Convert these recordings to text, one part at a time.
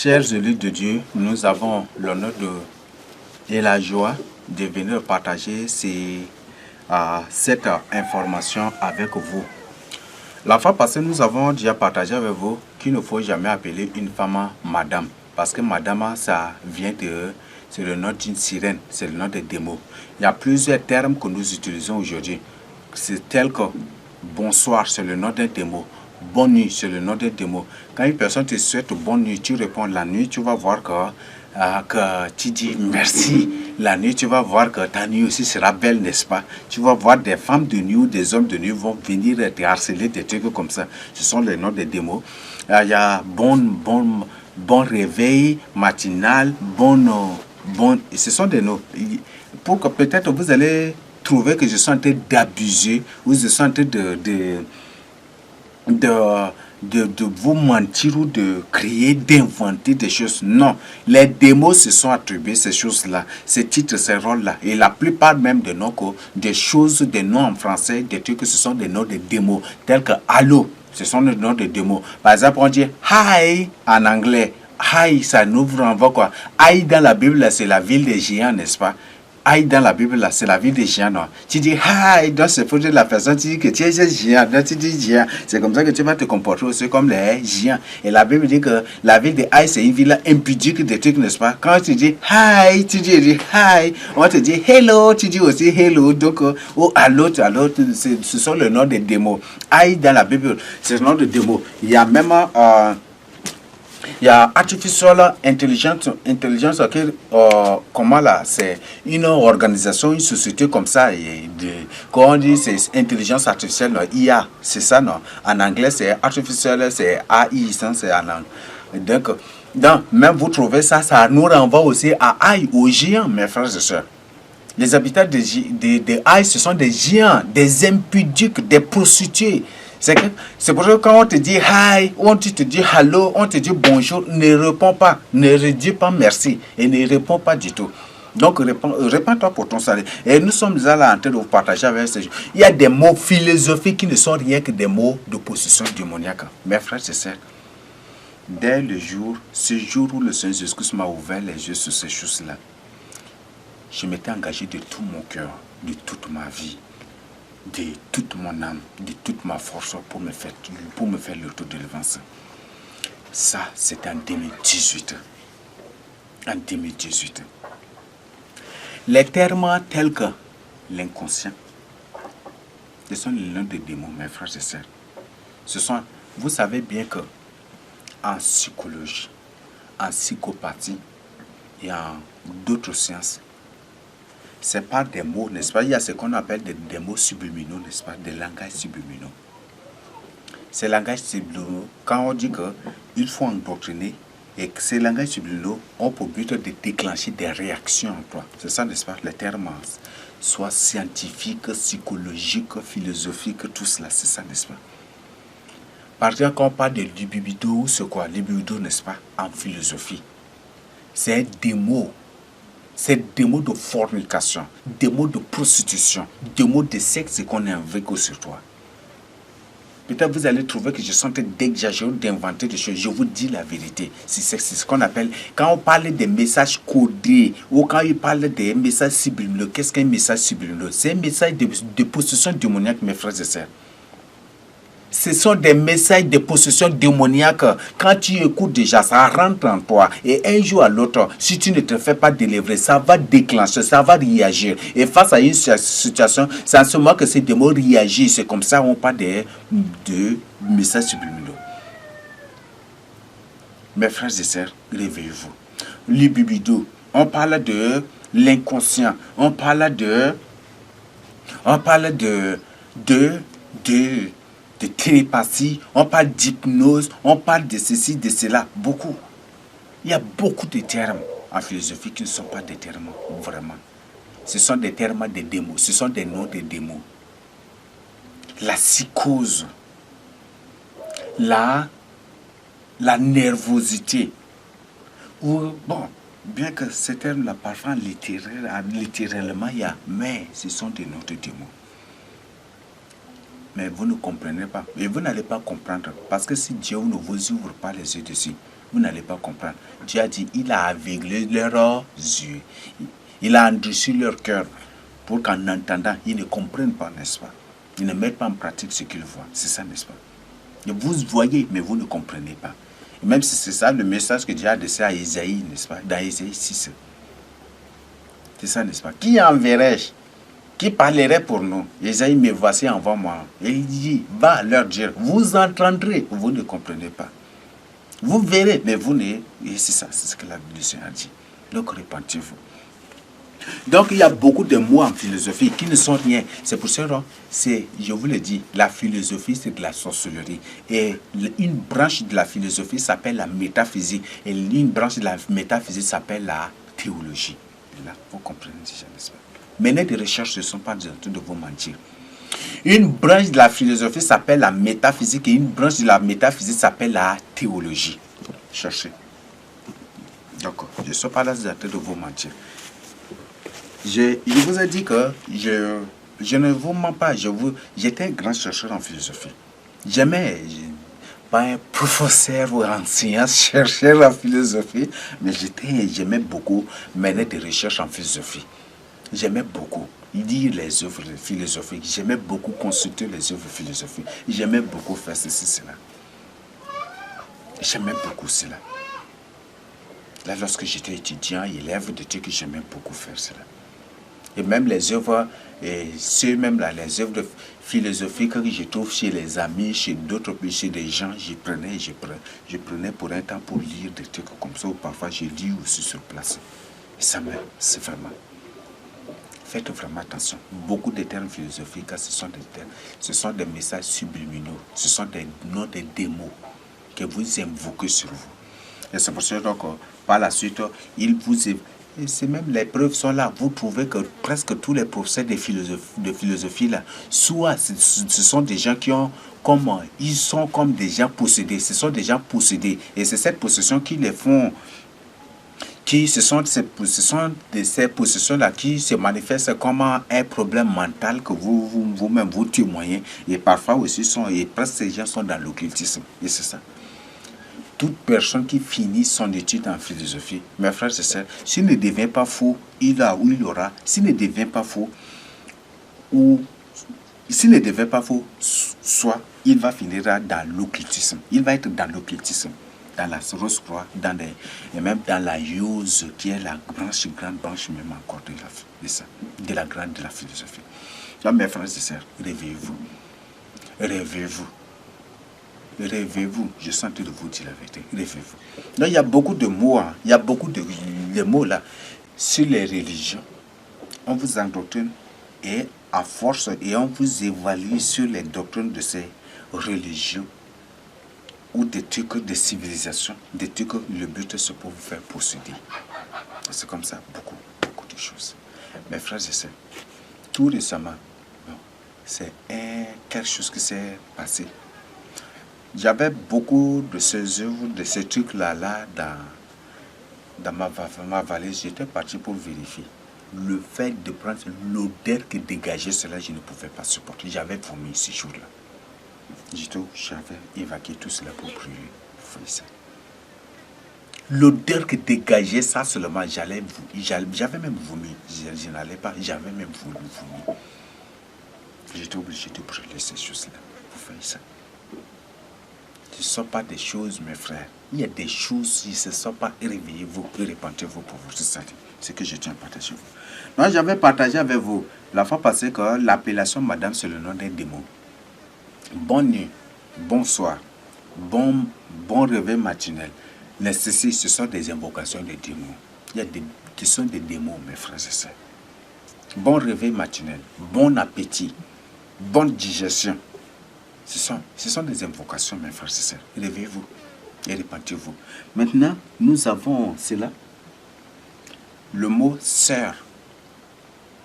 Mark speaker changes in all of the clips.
Speaker 1: Chers élus de Dieu, nous avons l'honneur et la joie de venir partager cette information avec vous. La fois passée, nous avons déjà partagé avec vous qu'il ne faut jamais appeler une femme madame. Parce que madame, c'est le nom d'une sirène, c'est le nom de démon. Il y a plusieurs termes que nous utilisons aujourd'hui. C'est tel que bonsoir, c'est le nom d'un démon. Bonne nuit, c'est le nom d'un démon. Quand une personne te souhaite bonne nuit, tu réponds la nuit, tu vas voir que tu dis merci. La nuit, tu vas voir que ta nuit aussi sera belle, n'est-ce pas? Tu vas voir des femmes de nuit ou des hommes de nuit vont venir te harceler, des trucs comme ça. Ce sont les noms des démons. Il y a bon réveil matinal, ce sont des noms. Pour que peut-être vous allez trouver que je suis en train d'abuser ou je suis en train de vous mentir ou de créer, d'inventer des choses. Non, les démos se sont attribués ces choses-là, ces titres, ces rôles-là. Et la plupart même des noms, des choses, des noms en français, des trucs, ce sont des noms de démos, tels que allô, ce sont des noms de démos. Par exemple, on dit hi en anglais. Hi, ça nous renvoie quoi? Hi dans la Bible, c'est la ville des géants, n'est-ce pas? Aïe dans la Bible, là, c'est la vie des géants. Non? Tu dis aïe, donc c'est pour la personne, tu dis que tu es un géant. Donc tu dis géant. C'est comme ça que tu vas te comporter aussi comme les géants. Et la Bible dit que la ville de Aïe, c'est une ville impudique des trucs, n'est-ce pas? Quand tu dis aïe, tu dis aïe. On te dit hello, tu dis aussi hello. Donc, ou allô, ce sont les noms des démons. Aïe dans la Bible, c'est le nom de démons. Il y a même. Il y a artificial intelligence comment là, c'est une organisation, une société comme ça, quand on dit c'est intelligence artificielle, non, IA, c'est ça, non? En anglais, c'est artificial, c'est AI, c'est en anglais. Donc, même vous trouvez ça, ça nous renvoie aussi à AI, aux géants, mes frères et sœurs. Les habitants de AI, ce sont des géants, des impudiques, des prostituées. C'est pour ça que quand on te dit hi, on te dit hello, on te dit bonjour, ne réponds pas, ne dis pas merci et ne réponds pas du tout. Donc réponds-toi pour ton salut. Et nous sommes là en train de vous partager avec ces gens. Il y a des mots philosophiques qui ne sont rien que des mots de possession démoniaque. Mes frères et sœurs, dès ce jour où le Seigneur Jésus m'a ouvert les yeux sur ces choses-là, je m'étais engagé de tout mon cœur, de toute ma vie, de toute mon âme, de toute ma force pour me faire le délivrance. Ça, c'est en 2018. En 2018. Les termes tels que l'inconscient, ce sont les noms des démons, mes frères et sœurs. Vous savez bien que en psychologie, en psychopathie et en d'autres sciences, c'est pas des mots, n'est-ce pas? Il y a ce qu'on appelle des mots subliminaux, n'est-ce pas? Des langages subliminaux. Ces langages subliminaux, quand on dit qu'il faut endoctriner, et que ces langages subliminaux ont pour but de déclencher des réactions en toi. C'est ça, n'est-ce pas? Les termes, soit scientifiques, psychologiques, philosophiques, tout cela, c'est ça, n'est-ce pas? Par exemple, quand on parle de libido, c'est quoi? Libido, n'est-ce pas? En philosophie. C'est des mots. C'est des mots de fornication, des mots de prostitution, des mots de sexe qu'on invoque sur toi. Peut-être vous allez trouver que je suis en train d'exagérer, d'inventer des choses. Je vous dis la vérité. C'est ce qu'on appelle, quand on parle des messages codés ou quand il parle des messages subliminaux, qu'est-ce qu'un message subliminal? C'est un message de possession démoniaque, mes frères et sœurs. Ce sont des messages de possession démoniaque. Quand tu écoutes déjà, ça rentre en toi. Et un jour à l'autre, si tu ne te fais pas délivrer, ça va déclencher, ça va réagir. Et face à une situation, c'est en ce moment que ces démons réagissent. C'est comme ça qu'on parle de messages subliminaux. Mes frères et sœurs, réveillez-vous. Libido, on parle de l'inconscient. On parle de télépathie, on parle d'hypnose, on parle de ceci, de cela, beaucoup. Il y a beaucoup de termes en philosophie qui ne sont pas des termes, vraiment. Ce sont des termes de démons, ce sont des noms de démons. La psychose, la nervosité, bien que ces termes-là, parfois littéralement, il y a, mais ce sont des noms de démons. Mais vous ne comprenez pas. Et vous n'allez pas comprendre. Parce que si Dieu ne vous ouvre pas les yeux dessus, vous n'allez pas comprendre. Dieu a dit, il a aveuglé leurs yeux. Il a endurci leur cœur pour qu'en entendant, ils ne comprennent pas, n'est-ce pas? Ils ne mettent pas en pratique ce qu'ils voient. C'est ça, n'est-ce pas? Et vous voyez, mais vous ne comprenez pas. Et même si c'est ça le message que Dieu a adressé à Isaïe, n'est-ce pas? Dans Isaïe 6. C'est ça, n'est-ce pas? Qui enverrai-je? Qui parlerait pour nous? Isaïe, me voici, envoie-moi. Et il dit, va leur dire, vous entendrez, vous ne comprenez pas. Vous verrez, mais vous ne... Et c'est ça, c'est ce que la Bible a dit. Donc, repentez-vous. Donc, il y a beaucoup de mots en philosophie qui ne sont rien. C'est pour ça que, je vous le dis, la philosophie, c'est de la sorcellerie. Et une branche de la philosophie s'appelle la métaphysique. Et une branche de la métaphysique s'appelle la théologie. Et là, vous comprenez déjà, n'est-ce pas? Menez des recherches, ne sont pas en train de vous mentir. Une branche de la philosophie s'appelle la métaphysique et une branche de la métaphysique s'appelle la théologie. Cherchez. D'accord. Je ne suis pas là en train de vous mentir. Je vous ai dit que je ne vous mens pas. J'étais un grand chercheur en philosophie. J'aimais, pas un professeur ou un enseignant chercheur en philosophie, mais j'aimais beaucoup mener des recherches en philosophie. J'aimais beaucoup lire les œuvres philosophiques. J'aimais beaucoup consulter les œuvres philosophiques. J'aimais beaucoup faire ceci, cela. J'aimais beaucoup cela. Là, lorsque j'étais étudiant, élève de Dieu, que j'aimais beaucoup faire cela. Et même les œuvres, les œuvres philosophiques que je trouve chez les amis, chez d'autres, chez des gens, je prenais pour un temps pour lire des trucs comme ça, ou parfois je lis aussi sur place. Et ça c'est vraiment. Faites vraiment attention. Beaucoup de termes philosophiques, ce sont des messages subliminaux, ce sont des noms de démos que vous invoquez sur vous. Et c'est pour ça que par la suite, il vous et c'est même les preuves sont là. Vous trouvez que presque tous les professeurs de philosophie là, soit ce sont des gens qui ont ils sont comme des gens possédés. Ce sont des gens possédés. Et c'est cette possession qui les font. Ce sont ces possessions-là qui se manifestent comme un problème mental que vous-même vous témoignez. Et parfois aussi, presque ces gens sont dans l'occultisme. Et c'est ça. Toute personne qui finit son étude en philosophie, mes frères et sœurs, s'il ne devient pas fou, il aura. S'il ne devient pas fou, soit il va finir dans l'occultisme. Il va être dans l'occultisme, dans la Rose-Croix, et même dans la Yose, qui est la grande branche même encore de la philosophie. Donc, mes frères et sœurs, réveillez-vous. Réveillez-vous. Rêvez-vous, je sens de vous dire la vérité. Rêvez-vous. Donc il y a beaucoup de mots, il y a beaucoup de mots là sur les religions. On vous endoctrine et à force, et on vous évalue sur les doctrines de ces religions ou des trucs de civilisation, des trucs, le but c'est pour vous faire posséder. C'est comme ça, beaucoup de choses. Mes frères et sœurs, tout récemment, c'est quelque chose qui s'est passé. J'avais beaucoup de ces œuvres, de ces trucs-là dans ma valise. J'étais parti pour vérifier. Le fait de prendre l'odeur que dégageait cela, je ne pouvais pas supporter. J'avais vomi ces jours-là. J'avais évacué tout cela pour brûler. L'odeur que dégageait ça seulement, j'avais même vomi. Je n'allais pas, j'avais même vomi. J'étais obligé de brûler ces choses-là pour faire ça. Ce ne sont pas des choses, mes frères. Il y a des choses, si ce ne sont pas, réveillez-vous, repentez-vous pour vous. C'est ce que je tiens à partager avec vous. Moi, j'avais partagé avec vous la fois passée que l'appellation madame, c'est le nom d'un démon. Bonne nuit, bonsoir, bon réveil matinal. Ceci, ce sont des invocations de démons. Il y a qui sont des démons, mes frères et sœurs. Bon réveil matinal, bon appétit, bonne digestion. Ce sont des invocations, mes frères et sœurs. Réveillez-vous et repentez-vous. Maintenant, nous avons cela. Le mot sœur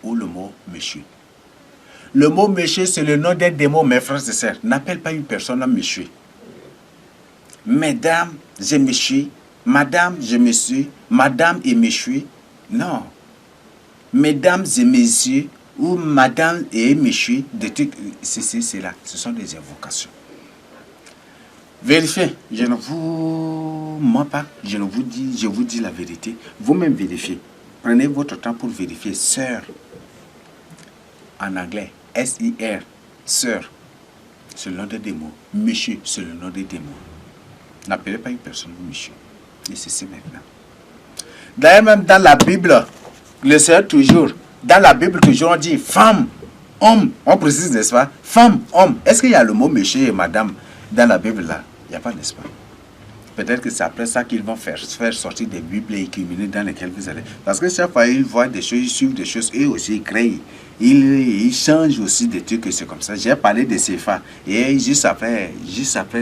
Speaker 1: ou le mot monsieur. Le mot monsieur, c'est le nom d'un démon, mes frères et sœurs. N'appelle pas une personne monsieur. Mesdames et messieurs, madame et monsieur, madame et monsieur. Non. Mesdames et messieurs, ou madame et monsieur, des trucs, c'est là. Ce sont des invocations. Vérifiez, je ne vous mens pas, je vous dis la vérité. Vous-même vérifiez. Prenez votre temps pour vérifier. Sœur, en anglais, S-I-R, sœur, c'est le nom des démons. Monsieur, c'est le nom des démons. N'appelez pas une personne monsieur. Et c'est maintenant. D'ailleurs, même dans la Bible, le Seigneur toujours, dans la Bible toujours, on dit femme, homme. On précise, n'est-ce pas? Femme, homme. Est-ce qu'il y a le mot monsieur et madame dans la Bible là? Il n'y a pas, n'est-ce pas? Peut-être que c'est après ça qu'ils vont faire sortir des Bibles écuméniques dans lesquelles vous allez. Parce que chaque fois ils voient des choses, ils suivent des choses, eux aussi ils créent. Ils changent aussi des trucs et c'est comme ça. J'ai parlé de CFA. Et juste après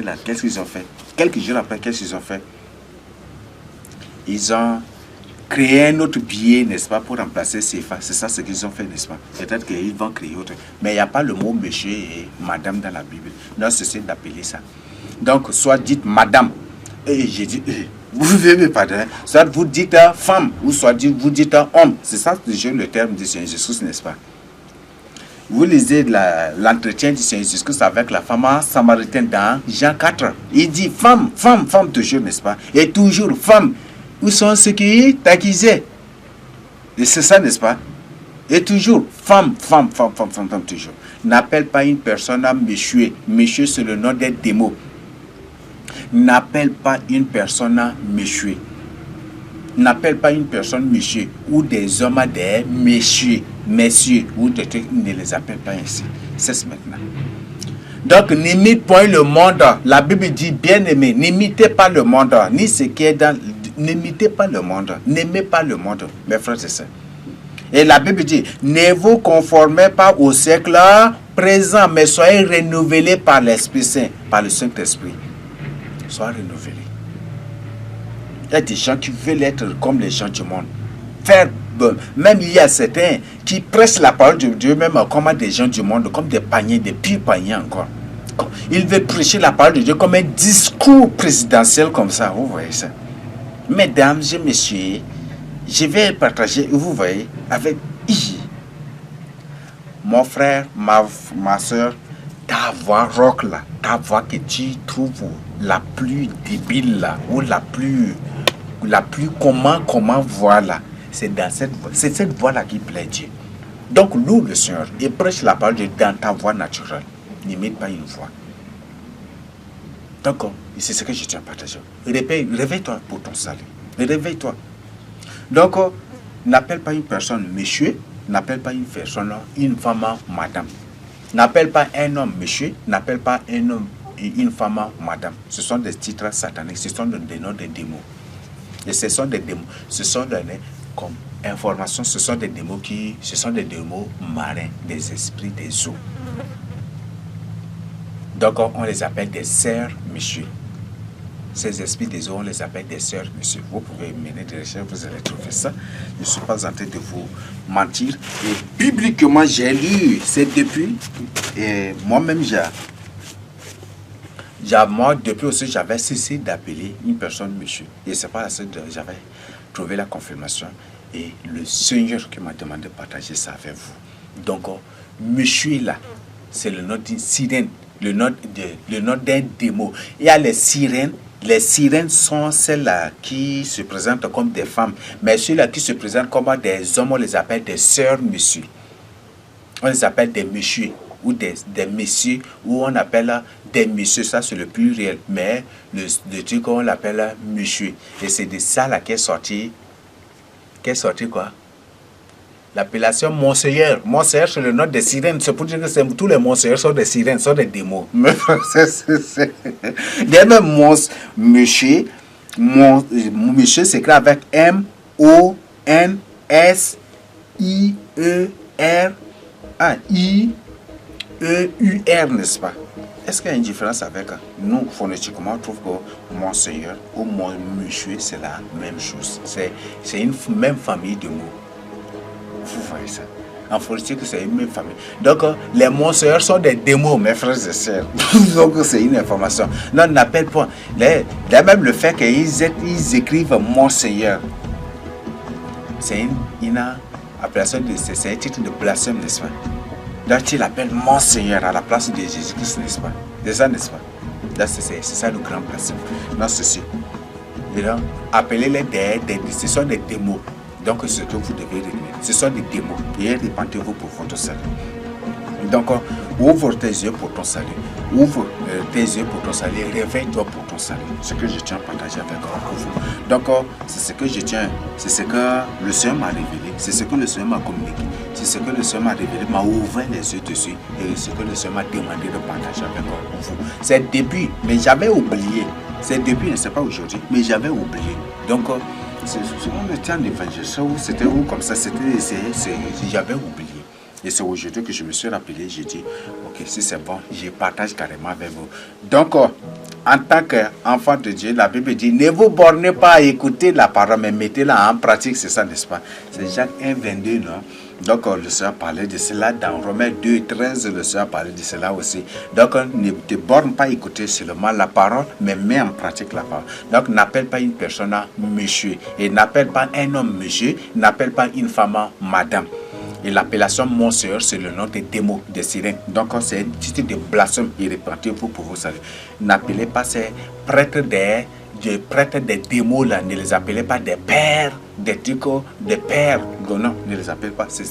Speaker 1: là, qu'est-ce qu'ils ont fait? Quelques jours après, qu'est-ce qu'ils ont fait? Ils ont créé un autre billet, n'est-ce pas, pour remplacer CFA. C'est ça ce qu'ils ont fait, n'est-ce pas? Peut-être qu'ils vont créer autre. Mais il n'y a pas le mot monsieur et madame dans la Bible. Non, c'est d'appeler ça. Donc, soit dites madame. Et j'ai dit, vous pouvez me pardonner. Soit vous dites femme, ou soit vous dites homme. C'est ça le terme du Seigneur Jésus, n'est-ce pas? Vous lisez l'entretien du Seigneur Jésus avec la femme samaritaine dans Jean 4. Il dit femme, femme, femme toujours, n'est-ce pas? Et toujours femme. Où sont ceux qui t'accusaient? Et c'est ça, n'est-ce pas? Et toujours femme, femme, femme, femme, femme, femme, toujours. N'appelle pas une personne à monsieur. Monsieur, c'est le nom des démons. N'appelle pas une personne à monsieur. N'appelle pas une personne monsieur ou des hommes à des messieurs, messieurs ou des trucs, ne les appelle pas ainsi. C'est maintenant. Donc, n'imite point le monde. La Bible dit, bien aimé, n'imitez pas le monde, ni ce qui est dans. N'imitez pas le monde, n'aimez pas le monde, mes frères et sœurs. Et la Bible dit, ne vous conformez pas au siècle présent, mais soyez renouvelés par l'Esprit Saint, par le Saint-Esprit. Soyez renouvelés. Il y a des gens qui veulent être comme les gens du monde. Faire bon. Même il y a certains qui prêchent la parole de Dieu, même comme des gens du monde, comme des paniers, des pires paniers encore. Ils veulent prêcher la parole de Dieu comme un discours présidentiel comme ça. Vous voyez ça? Mesdames et messieurs, je vais partager, vous voyez, avec mon frère, ma soeur, ta voix rock là, ta voix que tu trouves la plus débile là, ou la plus comment voix là, c'est dans cette voix là qui plaît Dieu. Donc loue le Seigneur et prêche la parole de Dieu dans ta voix naturelle. N'imite pas une voix. Donc c'est ce que je tiens à partager. Réveille-toi pour ton salut. Réveille-toi. Donc n'appelle pas une personne monsieur, n'appelle pas une personne, une femme madame. N'appelle pas un homme monsieur, n'appelle pas un homme et une femme madame. Ce sont des titres sataniques, ce sont des noms de démons. Et ce sont des démons, ce sont donnés comme information, ce sont des démons marins, des esprits des eaux. Donc on les appelle des sœurs monsieur. Ces esprits des eaux, on les appelle des sœurs monsieur. Vous pouvez mener des recherches, vous allez trouver ça. Je ne suis pas en train de vous mentir. Et bibliquement, j'ai lu, c'est depuis, et moi-même, depuis aussi, j'avais cessé d'appeler une personne monsieur. Et c'est pas assez que j'avais trouvé la confirmation. Et le Seigneur qui m'a demandé de partager ça avec vous. Donc, monsieur là, c'est le nom d'une sirène, le nom d'un démon. Il y a les sirènes. Les sirènes sont celles-là qui se présentent comme des femmes. Mais ceux-là qui se présentent comme des hommes, on les appelle des sœurs messieurs. On les appelle des messieurs ou des messieurs, ou on appelle des messieurs, ça c'est le plus réel. Mais le truc on l'appelle monsieur. Et c'est de ça là qu'est sorti quoi? L'appellation Monseigneur. Monseigneur, c'est le nom des sirènes. C'est pour dire que tous les Monseigneurs sont des sirènes, sont des démons. D'ailleurs, monsieur s'écrit avec M-O-N-S-I-E-R. I-E-U-R, n'est-ce pas? Est-ce qu'il y a une différence avec nous, phonétiquement, on trouve que Monseigneur ou monsieur, c'est la même chose. C'est une même famille de mots. Vous voyez ça? En phonétique, c'est une même famille. Donc, les monseigneurs sont des démons, mes frères et sœurs. Donc, c'est une information. Non, on n'appelle pas. Même le fait qu'ils écrivent Monseigneur, c'est une appellation, c'est un titre de blasphème, n'est-ce pas? Donc, il appelle Monseigneur à la place de Jésus-Christ, n'est-ce pas? C'est ça, n'est-ce pas? C'est ça le grand principe. Dans ceci, appelez-les ce sont des démos. Donc, ce que vous devez retenir, ce sont des démos. Et répentez-vous pour votre salut. Donc, ouvre tes yeux pour ton salut. Ouvre tes yeux pour ton salut. Réveille-toi pour ton salut. Ce que je tiens à partager avec vous. Donc, c'est ce que je tiens. C'est ce que le Seigneur m'a révélé. C'est ce que le Seigneur m'a communiqué. C'est ce que le Seigneur m'a révélé, m'a ouvert les yeux dessus. Et ce que le Seigneur m'a demandé de partager avec vous. C'est depuis, mais j'avais oublié. C'est depuis, ce n'est pas aujourd'hui, mais j'avais oublié. Donc, c'est souvent le temps d'évangélisation, c'était où comme ça, j'avais oublié. Et c'est aujourd'hui que je me suis rappelé, j'ai dit, ok, si c'est bon, je partage carrément avec vous. Donc, en tant qu'enfant de Dieu, la Bible dit, ne vous bornez pas à écouter la parole, mais mettez-la en pratique, c'est ça, n'est-ce pas? C'est Jacques 1, 22, non? Donc, le Seigneur parlait de cela dans Romains 2, 13, le Seigneur parlait de cela aussi. Donc, ne te borne pas à écouter seulement la parole, mais mets en pratique la parole. Donc, n'appelle pas une personne monsieur, et n'appelle pas un homme monsieur, n'appelle pas une femme madame. Et l'appellation mon Seigneur, c'est le nom des démons, des sirènes. Donc, c'est un titre de blasphème. Et répentez-vous pour vous saluer. N'appelez pas ces prêtres des démons là, ne les appelez pas des pères, des titres, des pères. Non, ne les appelez pas. Ce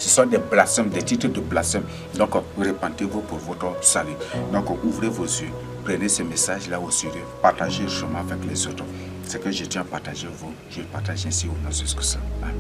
Speaker 1: sont des blasphèmes, des titres de blasphème. Donc, répentez-vous pour votre salut. Donc, ouvrez vos yeux. Prenez ce message-là au sérieux. Partagez le chemin avec les autres. Ce que je tiens à partager vous, je partage ainsi au nom de Jésus. Amen.